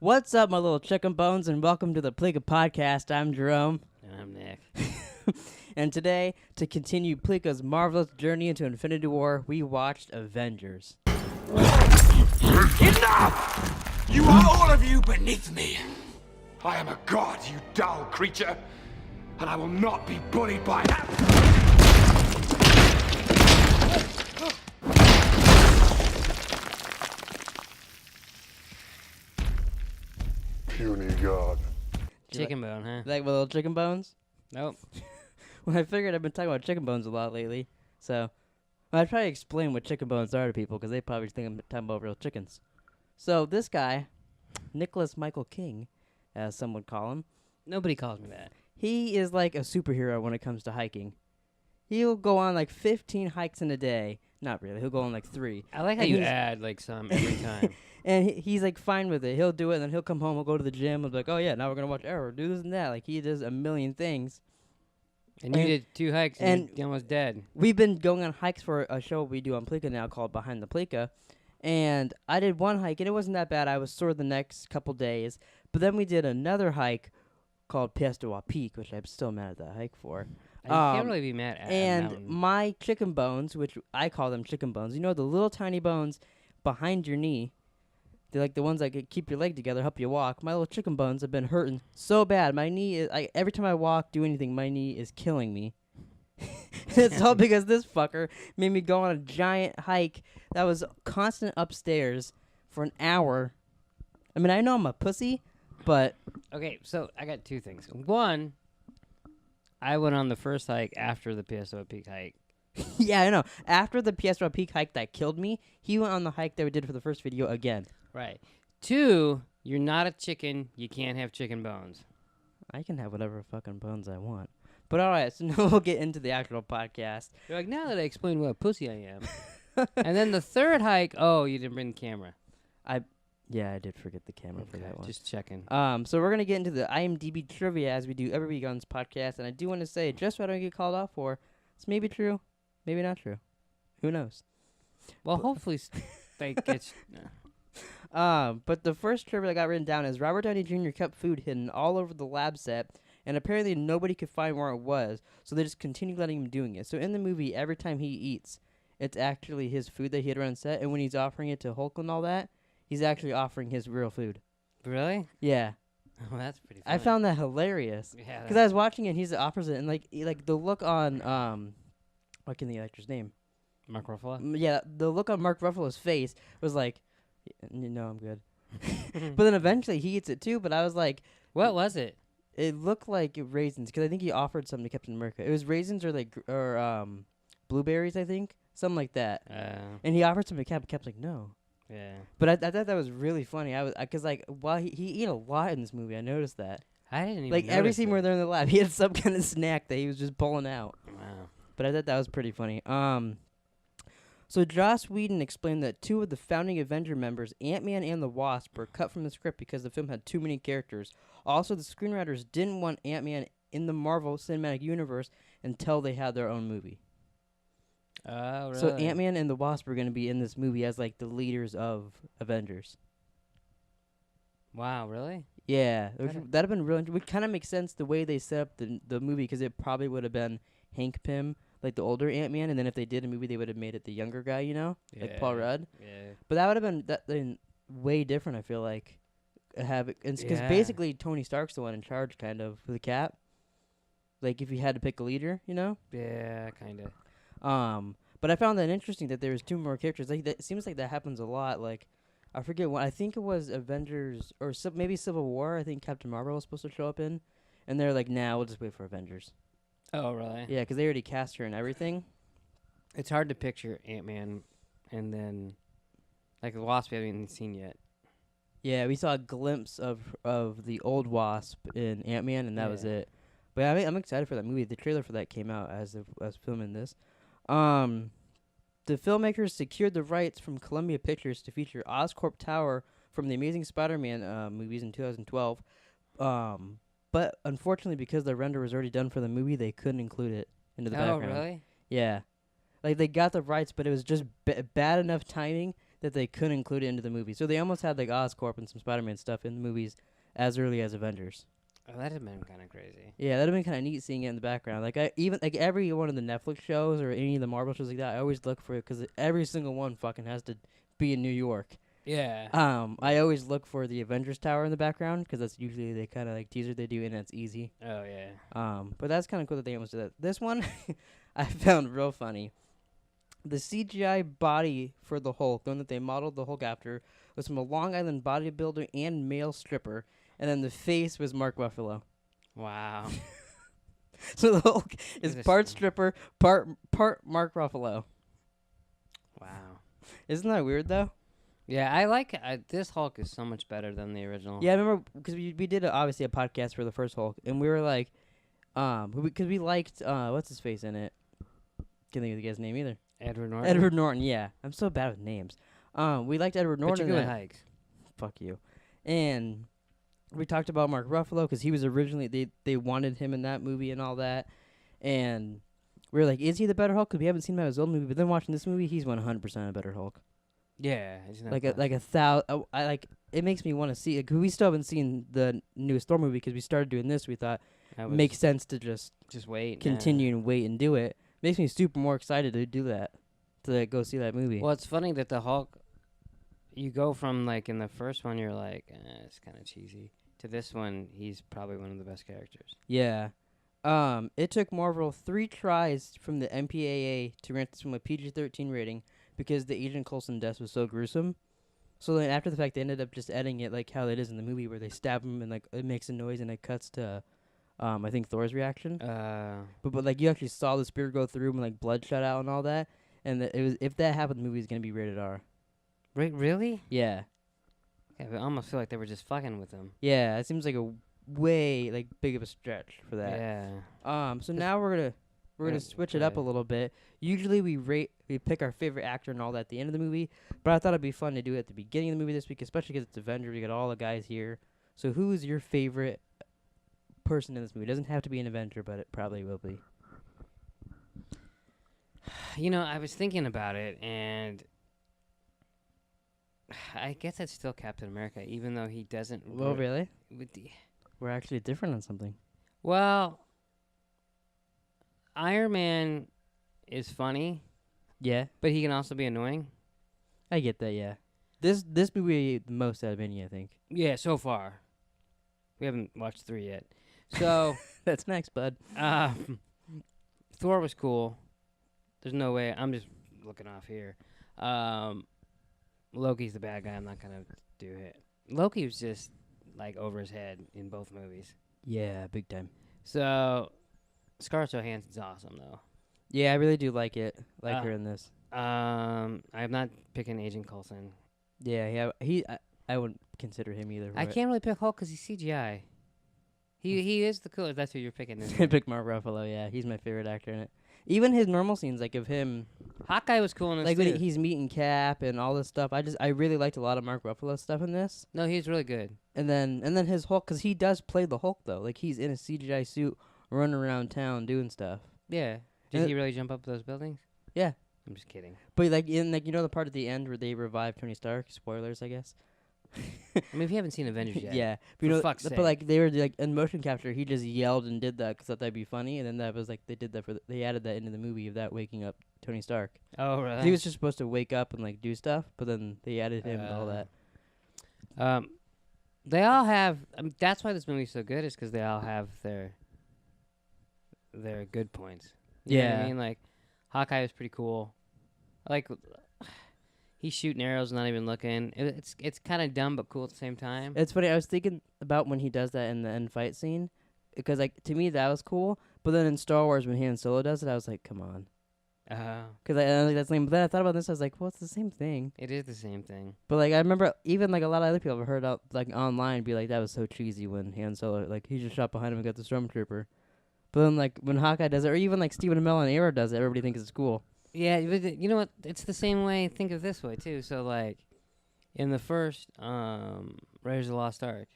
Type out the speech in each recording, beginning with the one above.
What's up, my little chicken bones, and welcome to the Pleeka podcast. I'm Jerome. And I'm Nick. And today, to continue Pleeka's marvelous journey into Infinity War, we watched Avengers. Enough! You are all of you beneath me. I am a god, you dull creature, and I will not be bullied by that. Puny god. Chicken bone, huh? Like my little chicken bones? Nope. Well, I figured I've been talking about chicken bones a lot lately, so I try to explain what chicken bones are to people because they probably think I'm talking about real chickens. So this guy, Nicholas Michael King, as some would call him, Nobody calls me that. he is like a superhero when it comes to hiking. He'll go on like 15 hikes in a day. Not really. He'll go on like 3. I like how And you he's- add like some every time. And he's like fine with it. He'll do it, and then he'll come home. He'll go to the gym. He'll be like, "Oh yeah, now we're gonna watch Arrow, do this and that." Like he does a million things. And you And- did 2 hikes and and- you're almost dead. We've been going on hikes for a show we do on Pleeka now called Behind the Pleeka, and I did one hike and it wasn't that bad. I was sore the next couple days, but then we did another hike called Piestewa Peak, which I'm still mad at that hike for. You can't Um, really be mad at a And mountain. my chicken bones, which I call them chicken bones, you know, the little tiny bones behind your knee. They're like the ones that keep your leg together, help you walk. My little chicken bones have been hurting so bad. My knee is, every time I walk, do anything, my knee is killing me. It's all because this fucker made me go on a giant hike that was constant upstairs for an hour. I mean, I know I'm a pussy, but Okay, so I got 2 things. One, I went on the first hike after the PSO Peak hike. yeah, I know. After the Piestewa Peak hike that killed me, he went on the hike that we did for the first video again. Right. 2, you're not a chicken. You can't have chicken bones. I can have whatever fucking bones I want. But alright, so now we'll get into the actual podcast. You're like, now that I explained what a pussy I am. And then the third hike, oh, you didn't bring the camera. Yeah, I did forget the camera for that one. Just checking. So we're gonna get into the IMDb trivia as we do every week on this podcast, and I do want to say, just what I don't get called out for, it's maybe true, maybe not true. Who knows? Well, hopefully, like, it's... But the first trivia I got written down is Robert Downey Jr. kept food hidden all over the lab set, and apparently nobody could find where it was, so they just continued letting him doing it. So in the movie, every time he eats, it's actually his food that he had on set, and when he's offering it to Hulk and all that, he's actually offering his real food. Really? Yeah. Oh, that's pretty funny. I found that hilarious. Yeah, Because I was watching it, and he's the opposite, and like the look on what can the actor's name? Mark Ruffalo? Yeah, the look on Mark Ruffalo's face was like, no, I'm good. But then eventually he eats it too. But I was like, What was it? it looked like raisins because I think he offered something to Captain America. It was raisins or like blueberries, I think, something like that. And he offered something to Cap. Cap's like, no. Yeah. But I thought that was really funny. I was because like while he ate a lot in this movie, I noticed that. I didn't even Like every notice scene it. where they're in the lab, he had some kind of snack that he was just pulling out. Wow. But I thought that was pretty funny. So Joss Whedon explained that 2 of the founding Avenger members, Ant-Man and the Wasp, were cut from the script because the film had too many characters. Also, the screenwriters didn't want Ant-Man in the Marvel Cinematic Universe until they had their own movie. Oh, really? So Ant-Man and the Wasp were going to be in this movie as like the leaders of Avengers. Wow, really? Yeah, Okay. that'd have been really. Would kind of make sense the way they set up the movie because it probably would have been Hank Pym, like the older Ant-Man, and then if they did a movie, they would have made it the younger guy, you know, like Paul Rudd. Yeah. But that would have been way different. I feel like because Yeah. basically Tony Stark's the one in charge, kind of, for the Cap. Like if you had to pick a leader, you know. Yeah, kind of. But I found that interesting that there was 2 more characters. Like that it seems like that happens a lot. Like I forget what I think it was Avengers or maybe Civil War. I think Captain Marvel was supposed to show up in, and they're like, nah, we'll just wait for Avengers. Oh, really? Yeah, because they already cast her and everything. It's hard to picture Ant-Man and then, like, the Wasp we haven't even seen yet. Yeah, we saw a glimpse of the old Wasp in Ant-Man, and that was Yeah. it. But I'm excited for that movie. The trailer for that came out as filming this. The filmmakers secured the rights from Columbia Pictures to feature Oscorp Tower from the Amazing Spider-Man movies in 2012. But unfortunately, because the render was already done for the movie, they couldn't include it into the Oh, background. really? Yeah. Like, they got the rights, but it was just bad enough timing that they couldn't include it into the movie. So they almost had like Oscorp and some Spider-Man stuff in the movies as early as Avengers. Oh, that'd have been kind of crazy. Yeah, that'd have been kind of neat seeing it in the background. Like even like every one of the Netflix shows or any of the Marvel shows like that, I always look for it because every single one fucking has to be in New York. Yeah. I always look for the Avengers Tower in the background because that's usually the kind of like teaser they do, and it's easy. Oh yeah. But that's kind of cool that they almost did that. This one, I found real funny. The CGI body for the Hulk, the one that they modeled the Hulk after, was from a Long Island bodybuilder and male stripper, and then the face was Mark Ruffalo. Wow. So the Hulk is This- part stripper, part Mark Ruffalo. Wow. Isn't that weird though? Yeah, I like this Hulk is so much better than the original. Yeah, I remember because we did obviously a podcast for the first Hulk, and we were like, because we liked what's his face in it. Can't think of the guy's name either. Edward Norton. Edward Norton. Yeah, I'm so bad with names. We liked Edward But Norton. you're good in at that. hikes. Fuck you. And we talked about Mark Ruffalo because he was originally they wanted him in that movie and all that, and we were like, is he the better Hulk? Because we haven't seen him in his old movie, but then watching this movie, he's 100% a better Hulk. Yeah. Isn't that Like fun? a thousand. I like. It makes me want to see it. 'Cause we still haven't seen the newest Thor movie because we started doing this. We thought That it was makes sense to just just wait. continue and wait and do it. Makes me super more excited to do that, to like, go see that movie. Well, it's funny that the Hulk, you go from like in the first one, you're like, it's kind of cheesy, to this one, he's probably one of the best characters. Yeah. It took Marvel 3 tries from the MPAA to rank this from a PG-13 rating because the Agent Coulson death was so gruesome. So then after the fact, they ended up just editing it like how it is in the movie, where they stab him and like it makes a noise and it cuts to, I think Thor's reaction. But like you actually saw the spear go through him and like blood shot out and all that. And it was, if that happened, the movie's gonna be rated R. Really? Yeah. I almost feel like they were just fucking with him. Yeah. It seems like a way like big of a stretch for that. Yeah. So now we're gonna switch it up a little bit. Usually we pick our favorite actor and all that at the end of the movie, but I thought it'd be fun to do it at the beginning of the movie this week, especially because it's Avenger. We got all the guys here. So who is your favorite person in this movie? It doesn't have to be an Avenger, but it probably will be. You know, I was thinking about it, and I guess it's still Captain America, even though he doesn't. Well, really? With the, We're actually different on something. well, Iron Man is funny, Yeah, but he can also be annoying. I get that. Yeah, this movie the most out of any, I think. Yeah, so far. We haven't watched 3 yet. So, That's next, bud. Thor was cool. There's no way. I'm just looking off here. Loki's the bad guy. I'm not going to do it. Loki was just, like, over his head in both movies. Yeah, big time. So, Scarlett Johansson's awesome, though. Yeah, I really do like it. Like her in this. I'm not picking Agent Coulson. Yeah, I wouldn't consider him either. I can't really pick Hulk because he's CGI. He is the coolest. That's who you're picking. Isn't I it? pick Mark Ruffalo. Yeah, he's my favorite actor in it. Even his normal scenes, like of him, Hawkeye was cool in this like too. when he's meeting Cap and all this stuff. I really liked a lot of Mark Ruffalo stuff in this. No, he's really good. And then his Hulk, because he does play the Hulk though. Like he's in a CGI suit, running around town doing stuff. Yeah. Did And he really jump up those buildings? Yeah. I'm just kidding. But like in like the part at the end where they revive Tony Stark. Spoilers, I guess. I mean, if you haven't seen Avengers yet. Yeah, For but, fuck's but sake. like they were like in motion capture, he just yelled and did that because thought that'd be funny, and then that was like they did that they added that into the movie of that waking up Tony Stark. Oh, really? He was just supposed to wake up and like do stuff, but then they added him and all that. They all have. That's why this movie's so good. Is because they all have their good points. You know what Yeah. I mean, like Hawkeye is pretty cool. Like he's shooting arrows, not even looking. It's kind of dumb but cool at the same time. It's funny. I was thinking about when he does that in the end fight scene, because like to me that was cool. But then in Star Wars when Han Solo does it, I was like, come on, because I was like that's lame. But then I thought about this, I was like, well, it's the same thing. It is the same thing. But like I remember even like a lot of other people have heard out like online be like that was so cheesy when Han Solo like he just shot behind him and got the stormtrooper. But then like when Hawkeye does it, or even like Stephen Amell and Arrow does it, everybody thinks it's cool. Yeah, but you know what? It's the same way. Think of it this way too. So like, in the first Raiders of the Lost Ark,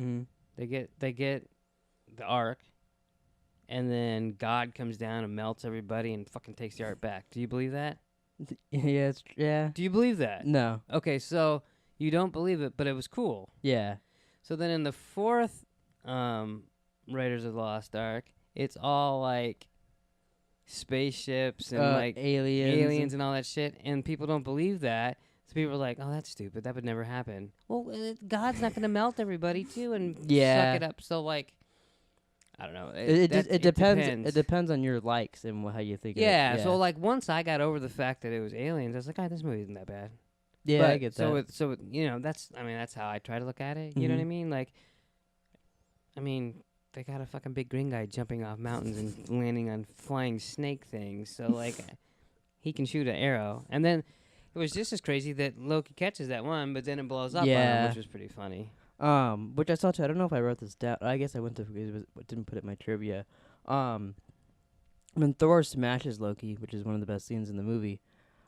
Mm-hmm. they get the Ark, and then God comes down and melts everybody and fucking takes the Ark back. Do you believe that? Yeah. Do you believe that? No. Okay, so you don't believe it, but it was cool. Yeah. So then in the fourth Raiders of the Lost Ark, it's all like spaceships and like aliens and all that shit, and people don't believe that. So people are like, "Oh, that's stupid. That would never happen." Well, God's not going to melt everybody too and Yeah. suck it up. So like, I don't know. It depends. Depends. It depends on your likes and how you think. Yeah, of it. So like once I got over the fact that it was aliens, I was like, "Oh, this movie isn't that bad." yeah, But I get that. So that's that's how I try to look at it. You know what I Mhm. mean? Like, I mean, they got a fucking big green guy jumping off mountains and landing on flying snake things. So like, he can shoot an arrow, and then it was just as crazy that Loki catches that one, but then it blows up on him, which was pretty funny. Which I saw too. I don't know if I wrote this down. I guess I went to didn't put it in my trivia. When Thor smashes Loki, which is one of the best scenes in the movie,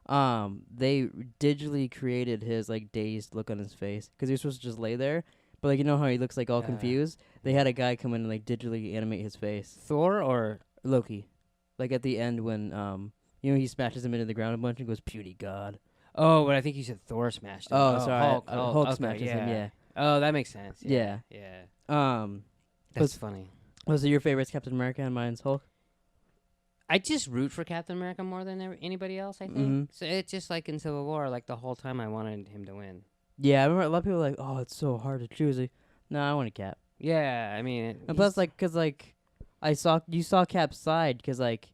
they digitally created his like dazed look on his face because he was supposed to just lay there, but like you know how he looks like all confused. They had a guy come in and like digitally animate his face. Thor or Loki, like at the end when he smashes him into the ground a bunch and goes "Puny God." oh, but I think you said Thor smashed him. Oh, sorry, Hulk. Hulk okay, smashes him. Yeah. Oh, that makes sense. Yeah. Yeah. Um, That's funny. Was it your favorite's Captain America and mine's Hulk? I just root for Captain America more than anybody else, I think. Mhm. So it's just like in Civil War, like the whole time I wanted him to win. Yeah, I remember a lot of people were like, "Oh, it's so hard to choose." Like, no, I want a Cap. Yeah, I mean, And plus, like, cause like, you saw Cap's side, cause like,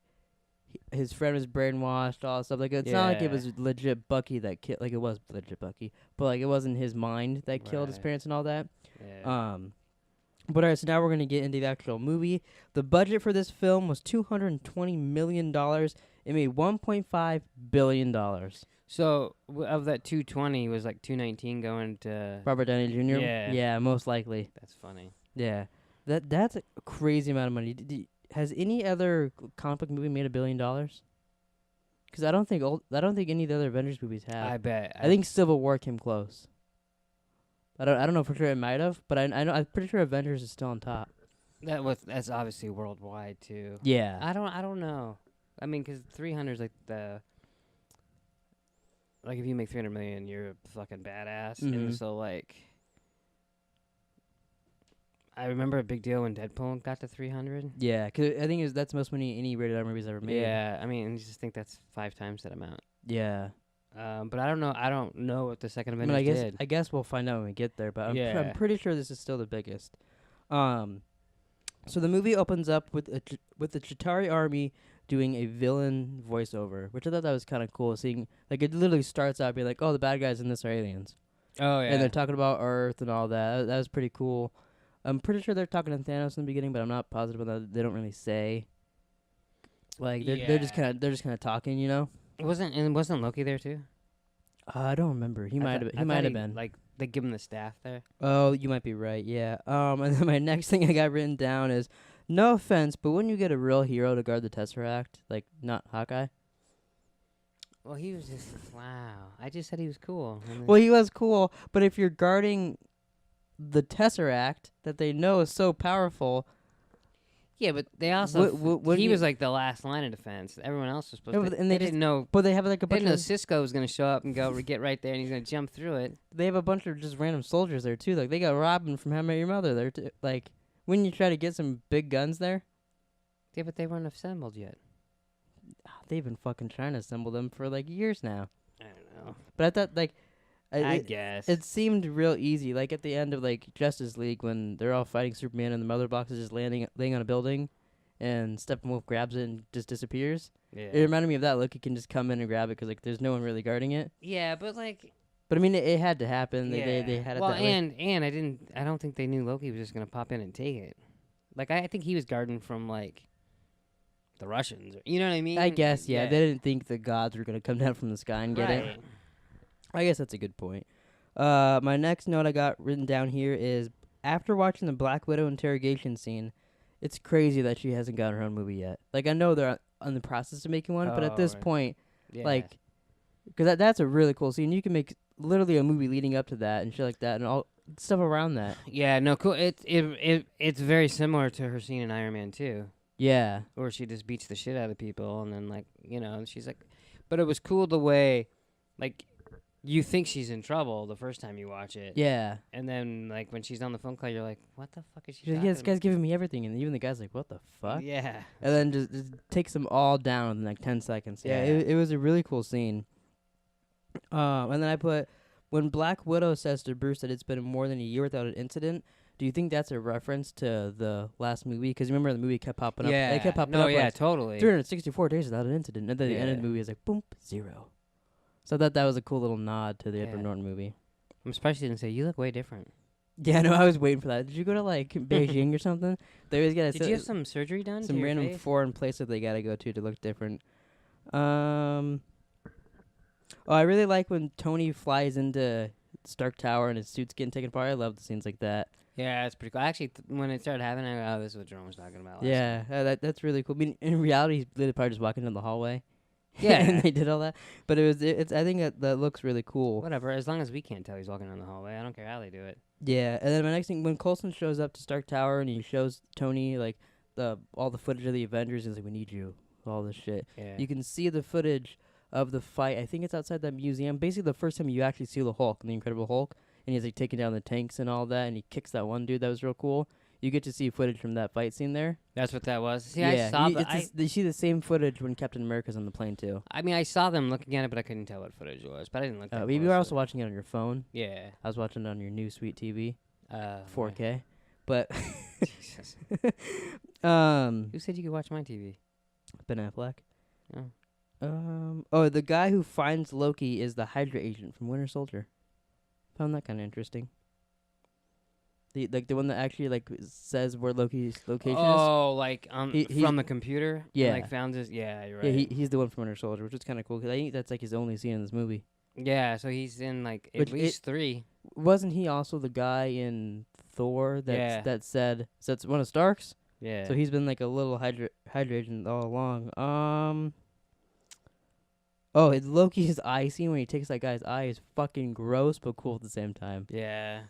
his friend was brainwashed, all that stuff. Like, it's not like it Yeah. was legit Bucky that killed. Like, it was legit Bucky, but like, it wasn't his mind that killed his Right. parents and all that. yeah. But alright, so now we're gonna get into the actual movie. The budget for this film was $220 million. It made $1.5 billion. So of that 220 was like 219 going to. Robert Downey Jr. Yeah. Yeah, most likely. That's funny. Yeah, that's a crazy amount of money. Has any other comic book movie made $1 billion? Because I don't think any of the other Avengers movies have. I bet. I think Civil War came close. I don't know for sure it might have, but I know I'm pretty sure Avengers is still on top. that's obviously worldwide too. Yeah. I don't know. I mean, 'cause 300 is like if you make 300 million, you're a fucking badass. Mhm. And so like, I remember a big deal when Deadpool got to 300. Yeah, because I think that's the most money any rated R movie's ever made. Yeah, I mean, I just think that's 5 times that amount. Yeah. But I don't know. I don't know what the second I Avengers mean, did. I guess we'll find out when we get there, but I'm Yeah. pretty sure this is still the biggest. So the movie opens up with the Chitauri army doing a villain voiceover, which I thought that was kind of cool. Seeing like it literally starts out being like, "Oh, the bad guys in this are aliens," Oh yeah. and they're talking about Earth and all that. That was pretty cool. I'm pretty sure they're talking to Thanos in the beginning, but I'm not positive about that. They don't really say. Like they're just kind of talking, you know. Wasn't Loki there too? I don't remember. He might have been. Like they give him the staff there. Oh, you might be right. Yeah. And then my next thing I got written down is, no offense, but wouldn't you get a real hero to guard the Tesseract, like not Hawkeye? Well, he was just wow. I just said he was cool. Well, he was cool, but if you're guarding the Tesseract that they know is so powerful, yeah, but they also wouldn't he you- was like the last line of defense. Everyone else was supposed Yeah, to. but- and they didn't know. but they have like a They bunch didn't know of Cisco was gonna show up and get right there, and he's gonna jump through it. they have a bunch of just random soldiers there too. Like they got Robin from How I Met Your Mother there too. Like, wouldn't you try to get some big guns there? Yeah, but they weren't assembled yet. They've been fucking trying to assemble them for like years now. I don't know. But I thought like, I guess. it seemed real easy. Like at the end of like Justice League when they're all fighting Superman and the mother box is just laying on a building, and Steppenwolf grabs it and just disappears. yeah. It reminded me of that. Loki can just come in and grab it because like there's no one really guarding it. Yeah, but like. But I mean, it had to happen. They had it well, that way. and I don't think they knew Loki was just gonna pop in and take it. Like I think he was guarding from like the Russians. You know what I mean? I guess yeah. They didn't think the gods were gonna come down from the sky and get it. Right. I guess that's a good point. My next note I got written down here is after watching the Black Widow interrogation scene, it's crazy that she hasn't got her own movie yet. Like I know they're in the process of making one, but at this right. point, Yeah. like, because that's a really cool scene. You can make literally a movie leading up to that and shit like that, and all stuff around that. Yeah, no, cool. It's very similar to her scene in Iron Man 2, Yeah. where she just beats the shit out of people, and then like she's like, But it was cool the way, like, you think she's in trouble the first time you watch it. Yeah. And then, like, when she's on the phone call, you're like, what the fuck is she She's like, talking yeah, this guy's giving me everything, and even the guy's like, what the fuck? Yeah. And then just takes them all down in like 10 seconds. Yeah, Yeah. it was a really cool scene. And then I put, when Black Widow says to Bruce that it's been more than a year without an incident, do you think that's a reference to the last movie? Because remember the movie kept popping up. Yeah. It kept popping no, up yeah, like totally. 364 days without an incident. And then the end of the Yeah. movie is like, boom, 0. So I thought that was a cool little nod to the Yeah. Edward Norton movie. I'm surprised she didn't say, you look way different. Yeah, no, I was waiting for that. Did you go to like Beijing or something? They always get Did you have some surgery done to some your random face? foreign place that they gotta go to look different. Oh, I really like when Tony flies into Stark Tower and his suit's getting taken apart. I love the scenes like that. Yeah, it's pretty cool. Actually, when it started happening, I go, oh, this is what Jerome was talking about last Yeah, time. that's really cool. I mean, in reality, he's literally probably just walking down the hallway. Yeah. and they did all that. But it's. I think that looks really cool. Whatever, as long as we can't tell he's walking down the hallway. I don't care how they do it. Yeah, and then my next thing, when Coulson shows up to Stark Tower and he shows Tony like all the footage of the Avengers, he's like, "We need you," all this shit. Yeah. You can see the footage of the fight. I think it's outside that museum. Basically, the first time you actually see the Hulk, the Incredible Hulk, and he's like taking down the tanks and all that, and he kicks that one dude. That was real cool. You get to see footage from that fight scene there. That's what that was. See, yeah, I saw you see the same footage when Captain America's on the plane too. I mean, I saw them looking at it, but I couldn't tell what footage it was. But I didn't look that You were closely. also watching it on your phone. Yeah. I was watching it on your new sweet TV, Right. 4K. But Jesus. Who said you could watch my TV? Ben Affleck. Oh. The guy who finds Loki is the Hydra agent from Winter Soldier. Found that kind of interesting. The one that actually like says where Loki's location is. Oh, like He- from the computer? Yeah. Like found his. Yeah, you're right. Yeah, he's the one from Winter Soldier, which is kind of cool because I think that's like his only scene in this movie. Yeah, so he's in like Which at least 3. Wasn't he also the guy in Thor that said so that's one of Stark's? Yeah. So he's been like a little Hydra agent all along. It's Loki's eye scene when he takes that guy's eye is fucking gross but cool at the same time. Yeah.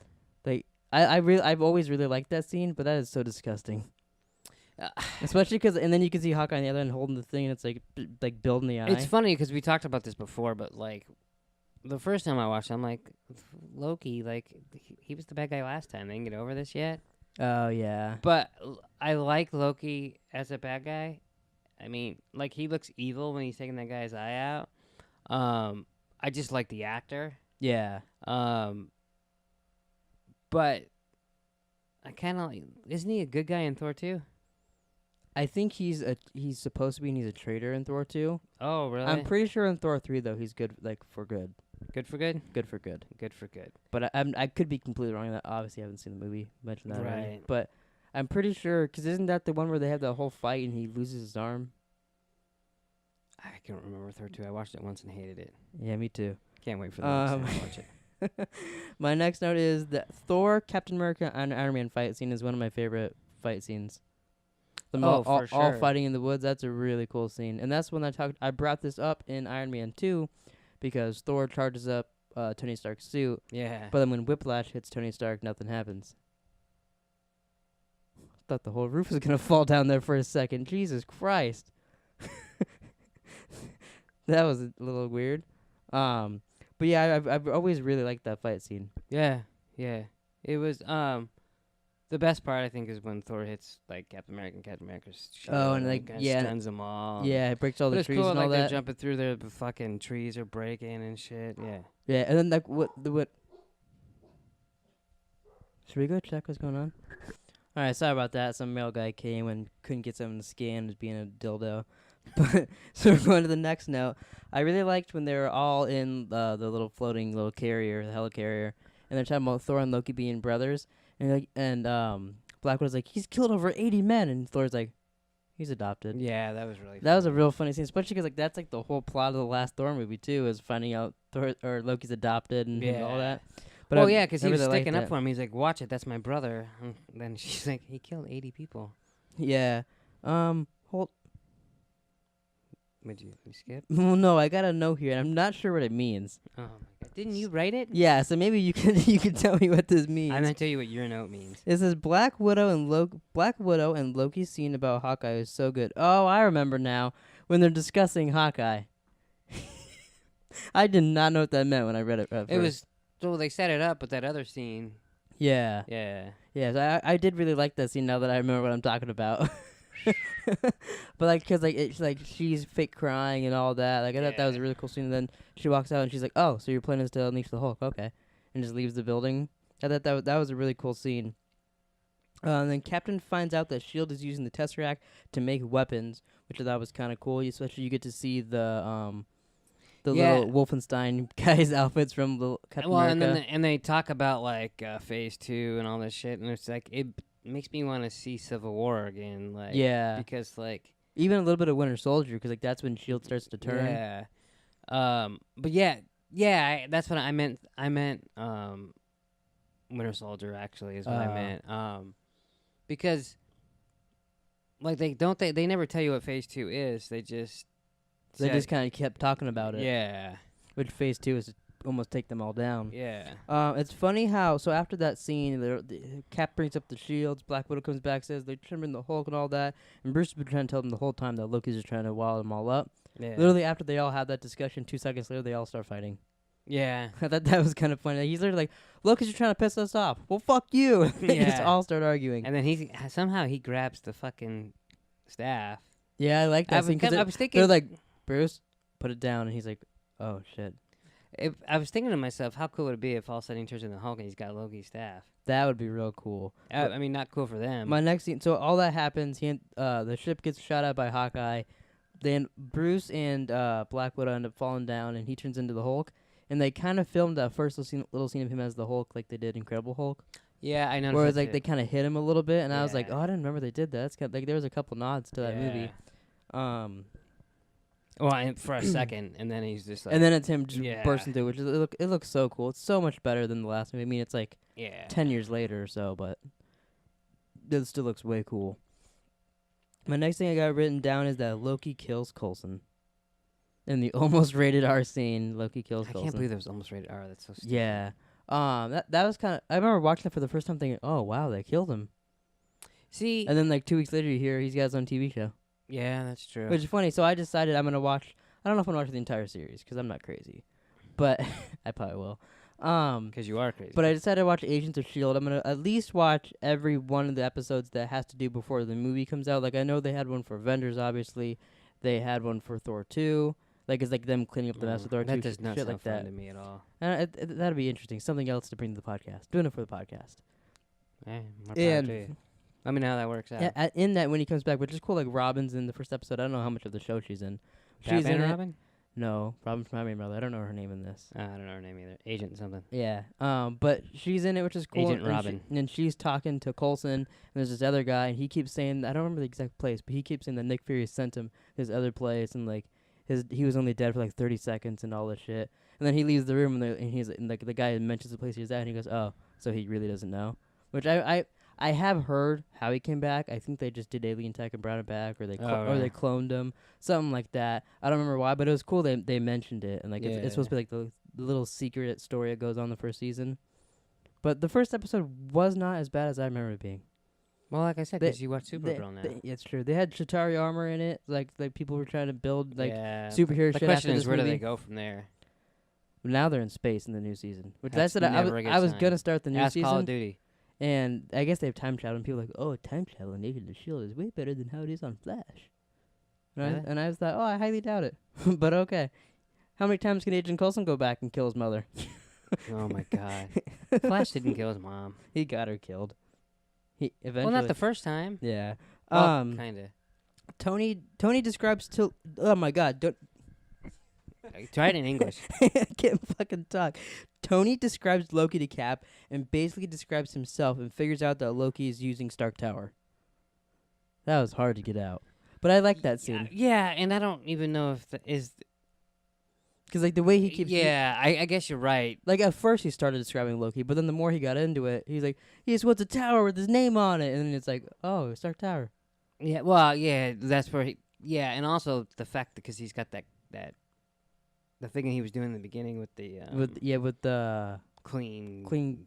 Like I've always really liked that scene, but that is so disgusting. Especially because, and then you can see Hawkeye on the other end holding the thing, and it's like building the eye. It's funny because we talked about this before, but like the first time I watched it, I'm like, Loki, like he was the bad guy last time. They didn't get over this yet. Oh yeah. But I like Loki as a bad guy. I mean, like he looks evil when he's taking that guy's eye out. I just like the actor. Yeah. But I kind of isn't he a good guy in Thor 2? I think he's supposed to be, and he's a traitor in Thor 2. Oh, really? I'm pretty sure in Thor 3 though he's good, like for good. Good for good? Good for good. Good for good. But I could be completely wrong. That obviously I haven't seen the movie. Mentioned that already. Right. But I'm pretty sure because isn't that the one where they have the whole fight and he loses his arm? I can't remember Thor 2. I watched it once and hated it. Yeah, me too. Can't wait for the next time to watch it. My next note is that Thor, Captain America, and Iron Man fight scene is one of my favorite fight scenes. Them Oh, all for sure. fighting in the woods. That's a really cool scene, and that's when I brought this up in Iron Man 2 because Thor charges up Tony Stark's suit, Yeah. but then when Whiplash hits Tony Stark, nothing happens. Thought the whole roof was gonna fall down there for a second. Jesus Christ, that was a little weird. But yeah, I've always really liked that fight scene. Yeah. Yeah. It was the best part I think is when Thor hits like Captain America and Captain America's Oh, and, like, yeah, stuns them all. Yeah, it breaks all But the it's trees cool, and all like they're that. jumping through there, the fucking trees are breaking and shit. Yeah. Yeah, and then like what? Should we go check what's going on? All right, sorry about that. Some male guy came and couldn't get something to scan, was being a dildo. But so we're going to the next note. I really liked when they were all in the little floating little carrier, the helicarrier, and they're talking about Thor and Loki being brothers, and Black Widow's like, he's killed over 80 men, and Thor's like, he's adopted. Yeah, that was really That was a real funny scene, especially because like that's like the whole plot of the last Thor movie too, is finding out Thor or Loki's adopted and all that. But well, yeah, because he was really liked sticking up that. for him. He's like, watch it, that's my brother. And then she's like, he killed 80 people. Yeah. Hold. Would you skip? Well, no, I got a note here, and I'm not sure what it means. Oh, my God. Didn't you write it? Yeah, so maybe you can tell me what this means. I'm going to tell you what your note means. It says Black Widow and Loki's scene about Hawkeye is so good. Oh, I remember now when they're discussing Hawkeye. I did not know what that meant when I read it. It was so they set it up with that other scene. Yeah. Yeah. Yeah, so I did really like that scene now that I remember what I'm talking about. But like, cause like it's like she's fake crying and all that. Like I thought that was a really cool scene. And then she walks out and she's like, "Oh, so your plan is to unleash the Hulk? Okay," and just leaves the building. I thought that was a really cool scene. And then Captain finds out that Shield is using the Tesseract to make weapons, which I thought was kind of cool. Especially you get to see the little Wolfenstein guys' outfits from the Captain America. And then they talk about like Phase 2 and all this shit, and it's like it makes me want to see Civil War again. Like because like even a little bit of Winter Soldier, because like that's when Shield starts to turn. Yeah. But that's what I meant. I meant Winter Soldier actually is what I meant. Because like they never tell you what Phase 2 is. They just kind of kept talking about it. Yeah. Which Phase 2 is to almost take them all down. Yeah. It's funny how, so after that scene, the Cap brings up the shields, Black Widow comes back, says they're trimming the Hulk and all that, and Bruce has been trying to tell them the whole time that Loki's just trying to wall them all up. Yeah. Literally, after they all have that discussion, 2 seconds later, they all start fighting. Yeah. I thought that was kind of funny. He's literally like, Loki's just trying to piss us off. Well, fuck you. They just all start arguing. And then somehow he grabs the fucking staff. Yeah, I like that scene. I was thinking... They're like, Bruce, put it down. And he's like, oh, shit. I was thinking to myself, how cool would it be if all of a sudden he turns into Hulk and he's got Loki's staff? That would be real cool. I mean, not cool for them. My next scene, so all that happens, the ship gets shot at by Hawkeye. Then Bruce and Black Widow end up falling down, and he turns into the Hulk. And they kind of filmed that first little scene of him as the Hulk like they did Incredible Hulk. Yeah, I noticed. Whereas like they kind of hit him a little bit, and I was like, Yeah. oh, I didn't remember they did that. That's kind of, like there was a couple nods to that movie. Well, for a second, and then he's just like... And then it's him just bursting through, which it looks so cool. It's so much better than the last movie. I mean, it's like 10 years later or so, but it still looks way cool. My next thing I got written down is that Loki kills Coulson. In the almost rated R scene, Loki kills Coulson. I can't believe there was almost rated R. That's so stupid. Yeah. That was kind of... I remember watching that for the first time thinking, oh, wow, they killed him. See... And then like 2 weeks later, you hear he's got his own TV show. Yeah, that's true. Which is funny. So I decided I'm going to watch... I don't know if I'm going to watch the entire series, because I'm not crazy. But I probably will. Because you are crazy. But I decided to watch Agents of S.H.I.E.L.D. I'm going to at least watch every one of the episodes that has to do before the movie comes out. Like, I know they had one for Avengers, obviously. They had one for Thor 2. Like, it's like them cleaning up the mess with Thor 2. That does not shit sound like fun that. to me at all. That'd be interesting. Something else to bring to the podcast. Doing it for the podcast. More power to you. Let me know how that works out. Yeah, in that, when he comes back, which is cool, like, Robin's in the first episode. I don't know how much of the show she's in. She's in Robin? No, Robin from My Main Brother. I don't know her name in this. I don't know her name either. Agent something. Yeah. But she's in it, which is cool. Agent Robin. And she's talking to Coulson, and there's this other guy, and he keeps saying, I don't remember the exact place, but he keeps saying that Nick Fury sent him his other place, and like he was only dead for like 30 seconds and all this shit. And then he leaves the room, and he's and like the guy mentions the place he was at, and he goes, oh, so he really doesn't know. Which I have heard how he came back. I think they just did alien tech and brought it back, or they they cloned him, something like that. I don't remember why, but it was cool they mentioned it, and like it's supposed to be like the little secret story that goes on the first season. But the first episode was not as bad as I remember it being. Well, like I said, because you watch Supergirl now. It's true. They had Chitauri armor in it, like people were trying to build like superhero shit. The question is, where do movie. they go from there? Now they're in space in the new season. Which That's I was gonna start the new Ask season. Call of Duty. And I guess they have time travel, and people are like, oh, time travel in Agents of S.H.I.E.L.D. is way better than how it is on Flash. Right? And I was like, oh, I highly doubt it. But okay. How many times can Agent Coulson go back and kill his mother? Oh, my God. Flash didn't kill his mom. He got her killed. He eventually. Well, not the first time. Yeah. Well, kind of. Tony describes to... Oh, my God. Don't... Try it in English. I can't fucking talk. Tony describes Loki to Cap and basically describes himself and figures out that Loki is using Stark Tower. That was hard to get out. But I like that scene. Yeah, and I don't even know if that is... Because like the way he keeps... Yeah, I guess you're right. Like at first he started describing Loki, but then the more he got into it, he's like, yes, what's a tower with his name on it? And then it's like, oh, Stark Tower. Yeah, well, yeah, that's where he... Yeah, and also the fact because he's got that the thing he was doing in the beginning with the with the clean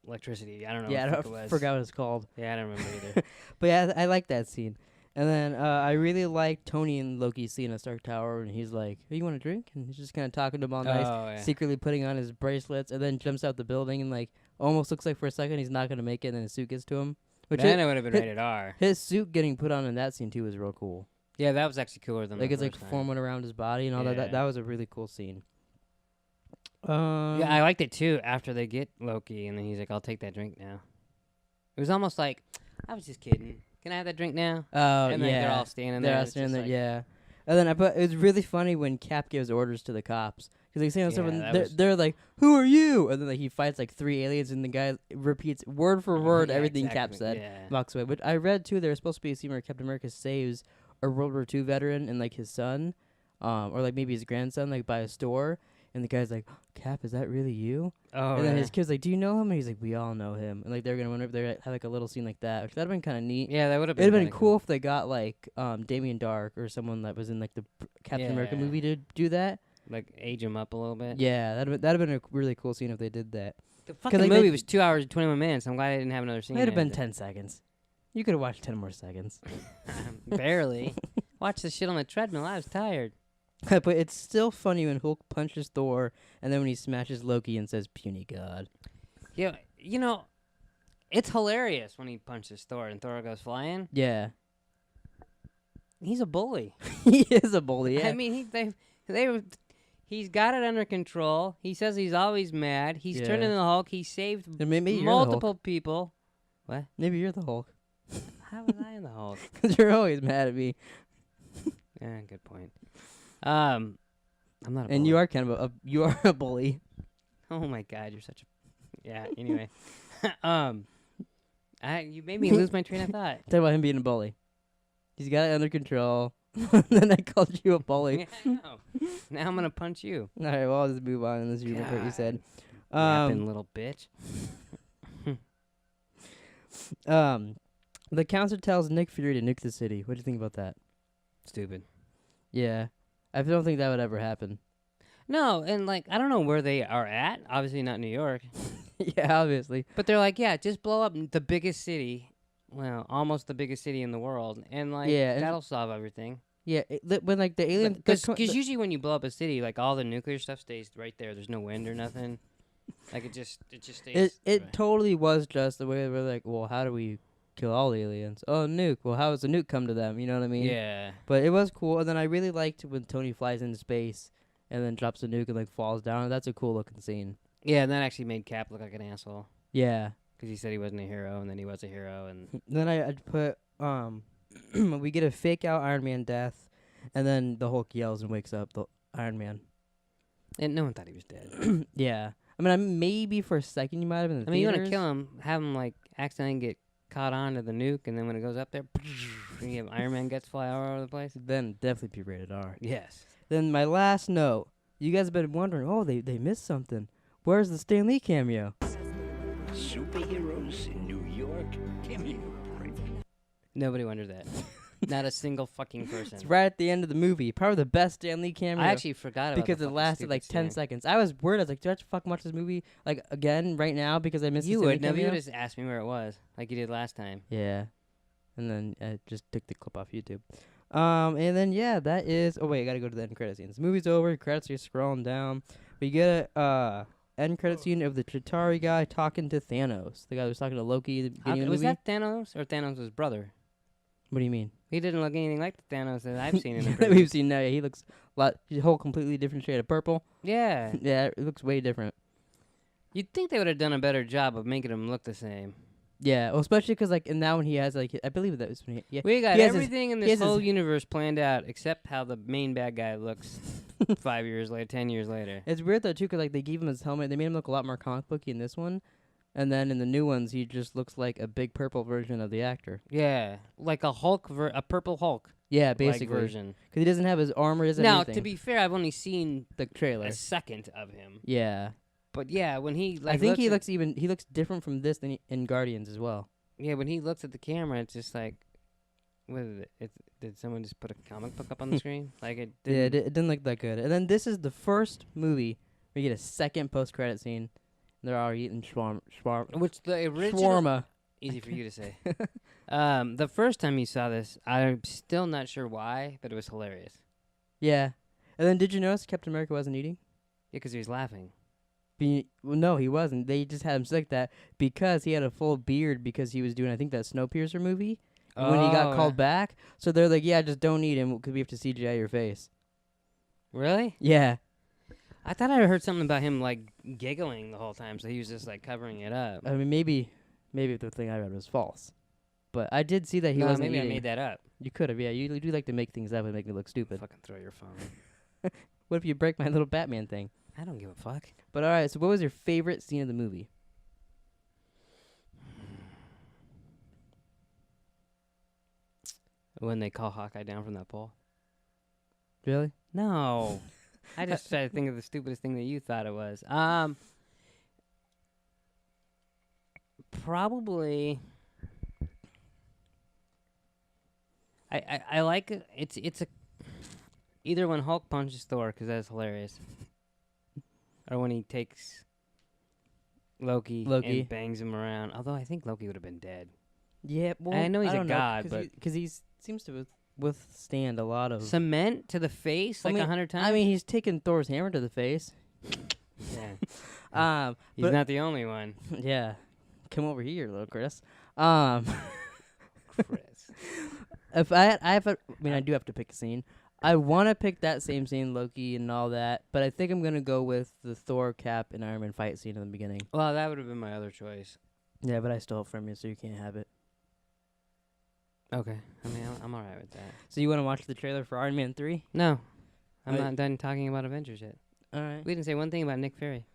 electricity. I don't know. Yeah, what it was. Forgot what it's called. Yeah, I don't remember either. But yeah, I like that scene. And then I really like Tony and Loki seeing a Stark Tower, and he's like, "Hey, you want a drink?" And he's just kind of talking to him all nice, Oh, yeah. secretly putting on his bracelets, and then jumps out the building and like almost looks like for a second he's not gonna make it, and then his suit gets to him. Which Then it would have been hit- rated R. his suit getting put on in that scene too was real cool. Yeah, that was actually cooler than Like the it's like first time. forming around his body and all that. Yeah. That was a really cool scene. Yeah, I liked it too. After they get Loki, and then he's like, "I'll take that drink now." It was almost like, "I was just kidding. Can I have that drink now?" Oh And yeah, then they're all standing they're there. all It's standing just there. like- Yeah, and then it was really funny when Cap gives orders to the cops because they say on Yeah, someone that they're, was- they're like, "Who are you?" And then like, he fights like 3 aliens, and the guy repeats word for word Yeah, everything Cap exactly, said. Yeah. Walks away. But I read too there was supposed to be a scene where Captain America saves a World War II veteran and like his son, or like maybe his grandson, like by a store. And the guy's like, "Cap, is that really you?" Oh, and then yeah. his kid's like, "Do you know him?" And he's like, "We all know him." And like they're gonna wonder if they have like a little scene like that, which that'd have been kind of neat. Yeah, that would have been. It'd have been kinda cool if they got like Damien Dark or someone that was in like the Captain America Yeah. movie to do that. Like age him up a little bit. Yeah, that'd have been a really cool scene if they did that. The fucking like, movie they- was 2 hours and 21 minutes. I'm glad I didn't have another scene. It'd have been in it. 10 seconds. You could have watched 10 more seconds. Barely. Watch the shit on the treadmill. I was tired. But it's still funny when Hulk punches Thor, and then when he smashes Loki and says "puny god." Yeah, you know, it's hilarious when he punches Thor and Thor goes flying. Yeah, He's a bully. he is a bully. Yeah, I mean, he's got it under control. He says he's always mad. He's Yeah. turned into the Hulk. He saved And maybe you're multiple people. The Hulk. Maybe you're the Hulk. How was I in the Hulk? Because you're always mad at me, Yeah, good point. I'm not a bully. and you are kind of you are a bully. Oh my God, you're such a. Yeah. Anyway, you made me lose my train of thought. Talk about him being a bully. He's got it under control. Then I called you a bully. Yeah, I know. Now I'm gonna punch you. All right, well, I'll just move on unless you remember what you said. Yapping little bitch. The council tells Nick Fury to nuke the city. What do you think about that? Stupid. Yeah, I don't think that would ever happen. No, and like I don't know where they are at. Obviously not New York, Yeah, obviously. but they're like, yeah, just blow up the biggest city. Well, almost the biggest city in the world, and like Yeah, and- that'll solve everything. Yeah, when like the alien, Because usually when you blow up a city, like all the nuclear stuff stays right there. There's no wind or nothing. Like it just stays. it right. totally was just the way we're like, well, how do we kill all the aliens? Oh, nuke. Well, how does the nuke come to them? You know what I mean? Yeah. But it was cool, and then I really liked when Tony flies into space and then drops the nuke and like falls down. That's a cool looking scene. Yeah, and that actually made Cap look like an asshole Yeah. because he said he wasn't a hero, and then he was a hero, and Then I'd put we get a fake out Iron Man death, and then the Hulk yells and wakes up the Iron Man. no one thought he was dead. Yeah. I mean, maybe for a second you might have been in the I mean, you want to theaters. kill him, have him like accidentally get caught on to the nuke, and then when it goes up there, you have Iron Man guts fly all over the place. Then definitely be rated R. Yes. Then my last note. You guys have been wondering, oh, they missed something. Where's the Stan Lee cameo? Superheroes in New York? Give me a break. Nobody wondered that. Not a single fucking person. It's right at the end of the movie. Probably the best Stan Lee cameo. I actually forgot about because the it fucking lasted stupid like 10 scene. seconds. I was worried. I was like, do I have to fucking watch this movie like again right now because I missed You the Stan Lee would. No, you cameo? would just ask me where it was, like you did last time. Yeah. And then I just took the clip off YouTube. And then yeah, that is. Oh wait, I gotta go to the end credit scenes. The movie's over. Credits are scrolling down. We get a end credit scene of the Chitauri guy talking to Thanos. The guy that was talking to Loki at the beginning of the Was movie. that Thanos or Thanos' brother? What do you mean? He didn't look anything like the Thanos that I've seen in the That previous. we've seen now. Yeah, he looks a whole completely different shade of purple. Yeah. Yeah, it looks way different. You'd think they would have done a better job of making him look the same. Yeah, well, especially because like in that one he has like I believe that was when he, yeah. We got He has his- everything in he this has his- whole universe planned out except how the main bad guy looks 5 years later, 10 years later. It's weird though too, 'cause like they gave him his helmet. They made him look a lot more comic booky in this one, and then in the new ones he just looks like a big purple version of the actor. Yeah, like a Hulk, a purple Hulk Yeah, like basically. version. 'Cause he doesn't have his armor. Doesn't Now, have anything. to be fair, I've only seen the trailer. a second of him, Yeah, but yeah, when he like I think he looks looks looks different from this than in Guardians as well. yeah, when he looks at the camera, it's just like, what is it? Did someone just put a comic book up on the screen? Like it Yeah, it didn't. didn't look that good. And then this is the first movie where you get a second post credit scene. They're all eating Which the original shawarma. Easy for you to say. The first time you saw this, I'm still not sure why, but it was hilarious. Yeah. And then did you notice Captain America wasn't eating? Yeah, because he was laughing. Well, no, he wasn't. They just had him sick that because he had a full beard because he was doing, I think, that Snowpiercer movie when he got called back. So they're like, yeah, just don't eat him because we have to CGI your face. Really? Yeah. I thought I heard something about him, like, giggling the whole time, so he was just, like, covering it up. I mean, maybe the thing I read was false. But I did see that he wasn't maybe eating. I made that up. You could have, yeah. You do like to make things up and make me look stupid. Fucking throw your phone. What if you break my little Batman thing? I don't give a fuck. But all right, so what was your favorite scene of the movie? When they call Hawkeye down from that pole? Really? No. I just tried to think of the stupidest thing that you thought it was. Probably. I like it. It's a either when Hulk punches Thor, because that's hilarious, or when he takes Loki and bangs him around. Although I think Loki would have been dead. Yeah, well, I know he's a don't know, god, but because he seems to withstand a lot of cement to the face like 100 times. I mean, he's taken Thor's hammer to the face. Yeah. He's not the only one. Yeah, come over here, little Chris. Chris. If I do have to pick a scene. I want to pick that same scene, Loki and all that, but I think I'm gonna go with the Thor, Cap, and Iron Man fight scene in the beginning. Well, that would have been my other choice. Yeah, but I stole it from you, so you can't have it. Okay. I mean, I'm all right with that. So you want to watch the trailer for Iron Man 3? No. I'm I- not done talking about Avengers yet. All right. We didn't say one thing about Nick Fury.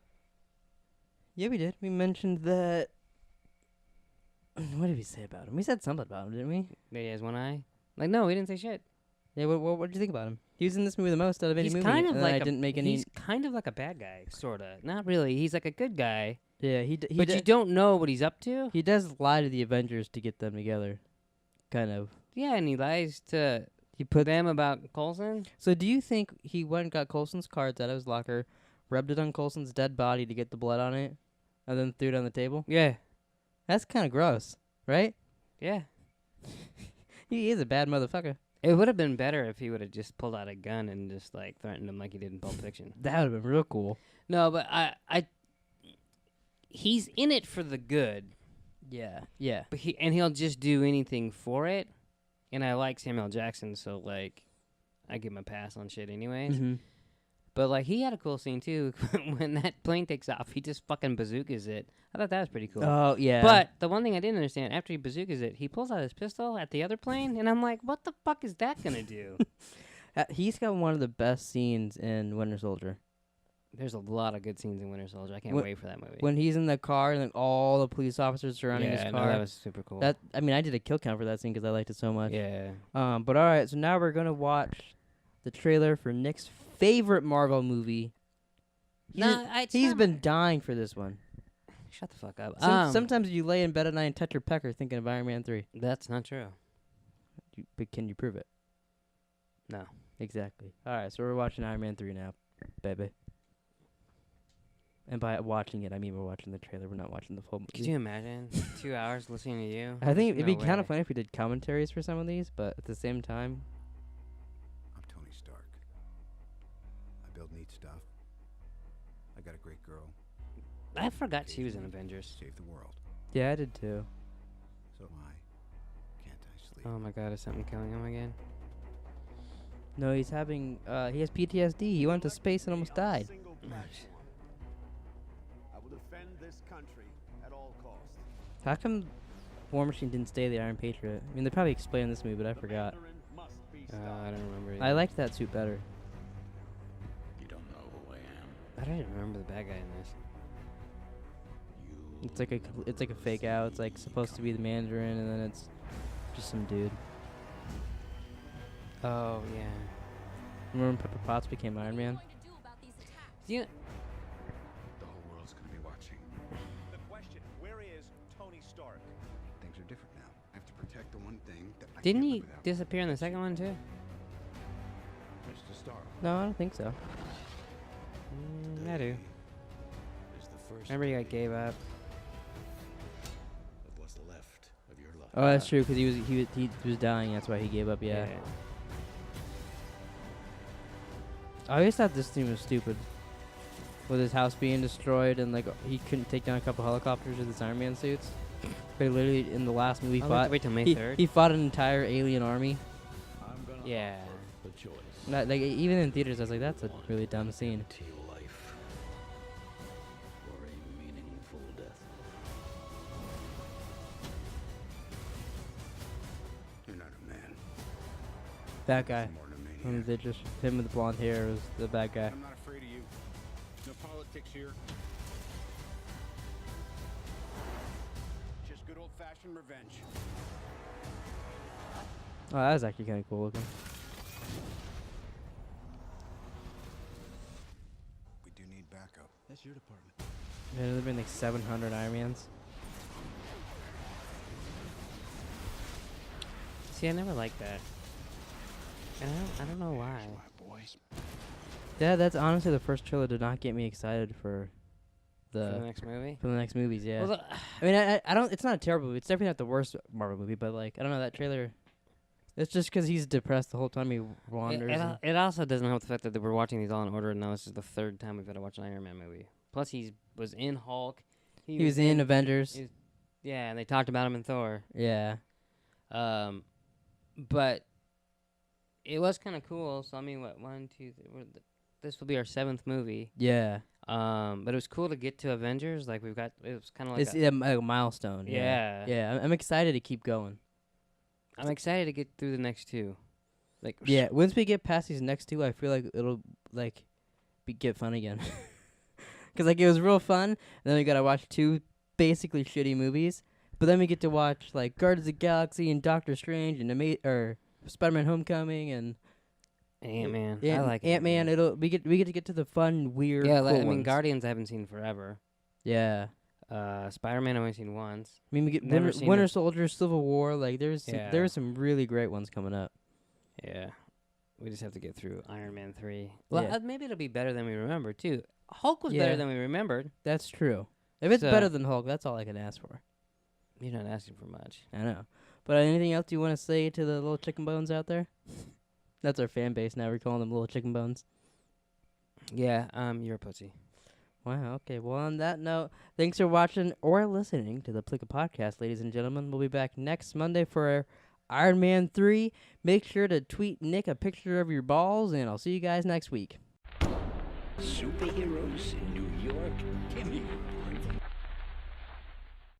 Yeah, we did. We mentioned that. What did we say about him? We said something about him, didn't we? That he has one eye? Like, no, we didn't say shit. Yeah. What did you think about him? He was in this movie the most out of any movie. Kind of and like I didn't make any. He's kind of like a bad guy, sorta. Not really. He's like a good guy, Yeah, but you don't know what he's up to. He does lie to the Avengers to get them together, kind of. Yeah, and he lies to He put them about Coulson. So do you think he went and got Coulson's cards out of his locker, rubbed it on Coulson's dead body to get the blood on it, and then threw it on the table? Yeah, That's kind of gross, right? yeah. He is a bad motherfucker. It would have been better if he would have just pulled out a gun and just like threatened him like he did in Pulp Fiction. That would have been real cool. No, but he's in it for the good. Yeah, yeah. But he'll just do anything for it. And I like Samuel Jackson, so like I give him a pass on shit anyways. Mm-hmm. But like he had a cool scene too when that plane takes off. He just fucking bazookas it. I thought that was pretty cool. Oh yeah. But the one thing I didn't understand, after he bazookas it, he pulls out his pistol at the other plane, and I'm like, what the fuck is that gonna do? He's got one of the best scenes in Winter Soldier. There's a lot of good scenes in Winter Soldier. I can't wait for that movie. When he's in the car and like all the police officers surrounding his car. No, that was super cool. I mean, I did a kill count for that scene because I liked it so much. Yeah. But all right, so now we're gonna watch the trailer for Nick's favorite Marvel movie. He's been dying for this one. Shut the fuck up. Sometimes you lay in bed at night and touch your pecker thinking of Iron Man 3. That's not true. But can you prove it? No. Exactly. All right, so we're watching Iron Man 3 now, baby. And by watching it, I mean we're watching the trailer. We're not watching the full movie. Could you imagine 2 hours listening to you? I think it'd be No kind way. of funny if we did commentaries for some of these, but at the same time, I'm Tony Stark. I build neat stuff. I got a great girl. I forgot she was in Avengers. Save the world. yeah, I did too. So am I. Can't I sleep? Oh my god, is something killing him again? No, he's having, he has PTSD. He went to space and almost died. I will defend this country at all costs. How come War Machine didn't stay the Iron Patriot? I mean, they probably explained this movie, but I forgot. I don't remember. I liked that suit better. You don't know who I am. I don't even remember the bad guy in this. It's like a fake out. It's like supposed to be the Mandarin, and then it's just some dude. Oh yeah. Remember when Pepper Potts became Iron Man? Yeah. The whole world's gonna be watching. The question, where is Tony Stark? Things are different now. I have to protect the one thing that I Didn't can't he live without. disappear in the second one too? Mr. Stark. No, I don't think so. I do. Is the first Remember he like gave up. with what's left of your life. Oh, that's true, because he was dying. That's why he gave up. Yeah. I always thought this thing was stupid. With his house being destroyed and like he couldn't take down a couple helicopters with his Iron Man suits. But literally in the last movie I'll have fought. to wait till May He, 3rd. he fought an entire alien army. I'm gonna Yeah. offer the choice. Like even in theaters, I was like, that's a really dumb scene. Empty life or a meaningful death. You're not a man. That guy. More than a When maniac. they just him with the blonde hair was the bad guy. I'm not afraid of you. No politics here. Just good old-fashioned revenge. Oh, that was actually kind of cool looking. We do need backup. That's your department. Yeah, there've been like 700 Iron Mans. See, I never liked that. And I don't know why. Boys. Yeah, that's honestly the first trailer did not get me excited for For the the next movie. movies. Yeah. Well, I mean, I don't. It's not a terrible movie. It's definitely not the worst Marvel movie, but like I don't know that trailer. It's just because he's depressed the whole time he wanders. it also doesn't help the fact that we're watching these all in order, and now this is the third time we've got to watch an Iron Man movie. Plus, he was in Hulk. he was in Avengers. he's- Yeah, and they talked about him in Thor. Yeah. But it was kind of cool. So I mean, what 1, 2, 3, this will be our 7th movie. Yeah. But it was cool to get to Avengers. Like it was kind of like It's a milestone. Yeah. Yeah. I'm excited to keep going. I'm excited to get through the next two. Like Yeah. Once we get past these next two, I feel like it'll like get fun again. 'Cause like it was real fun, and then we gotta watch two basically shitty movies. But then we get to watch like Guardians of the Galaxy and Doctor Strange and Spider-Man: Homecoming and Ant-Man. I I like Ant-Man. We get to get to the fun, weird. Yeah, cool like, I mean, ones. Guardians I haven't seen forever. Yeah. Spider-Man I've only seen once. I mean, we get Never seen Winter it. Soldier, Civil War. Like Yeah. there's some really great ones coming up. Yeah. We just have to get through Iron Man 3. Well, Yeah. maybe it'll be better than we remember, too. Hulk was Yeah. better than we remembered. That's true. If it's So- better than Hulk, that's all I can ask for. You're not asking for much. I know. But anything else you want to say to the little chicken bones out there? That's our fan base now. We're calling them little chicken bones. Yeah, you're a pussy. Wow. Okay. Well, on that note, thanks for watching or listening to the Pleeka podcast, ladies and gentlemen. We'll be back next Monday for Iron Man 3. Make sure to tweet Nick a picture of your balls, and I'll see you guys next week. Superheroes in New York? Give me a break.